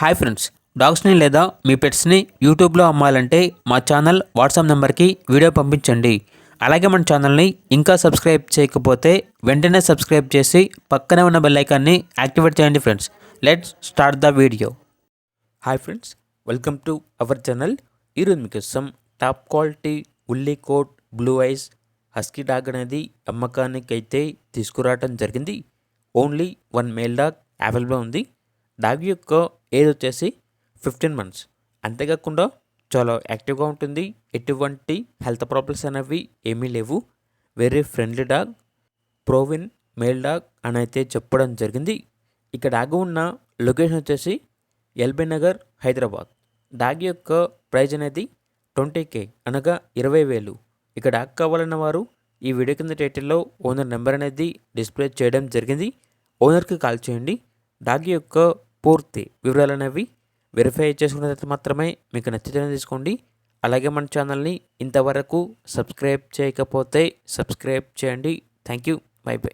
Hi friends, డాగ్స్ని లేదా మీ పెట్స్ని యూట్యూబ్లో అమ్మాలంటే మా ఛానల్ వాట్సాప్ నెంబర్కి వీడియో పంపించండి. అలాగే మన ఛానల్ని ఇంకా సబ్స్క్రైబ్ చేయకపోతే వెంటనే సబ్స్క్రైబ్ చేసి పక్కనే ఉన్న బెల్ ఐకాన్ని యాక్టివేట్ చేయండి friends. Let's start the video. Hi friends, welcome to our channel. ఈరోజు మీకోసం top quality woolly coat blue eyes husky dog అనేది అమ్మకానికి అయితే తీసుకురావడం జరిగింది. ఓన్లీ 1 మేల్ డాగ్ అవైలబుల్ ఉంది. డాగ్ యొక్క ఏజ్ వచ్చేసి 15 మంత్స్. అంతేకాకుండా చాలా యాక్టివ్గా ఉంటుంది. ఎటువంటి హెల్త్ ప్రాబ్లమ్స్ అనేవి ఏమీ లేవు. Very friendly dog, proven male dog అని అయితే చెప్పడం జరిగింది. ఇక డాగ్ ఉన్న లొకేషన్ వచ్చేసి ఎల్బీ నగర్, హైదరాబాద్. డాగ్ యొక్క ప్రైజ్ అనేది 20K అనగా 20,000. ఇక డాగ్ కావాలన్న వారు ఈ వీడియో కింద టైటిల్లో ఓనర్ నెంబర్ అనేది డిస్ప్లే చేయడం జరిగింది. ఓనర్కి కాల్ చేయండి. డాగ్ యొక్క పూర్తి వివరాలు అనేవి వెరిఫై చేసుకున్న తర్వాత మాత్రమే మీకు నచ్చితేనే తీసుకోండి. అలాగే మన ఛానల్ని ఇంతవరకు సబ్స్క్రైబ్ చేయకపోతే సబ్స్క్రైబ్ చేయండి. Thank you. By by.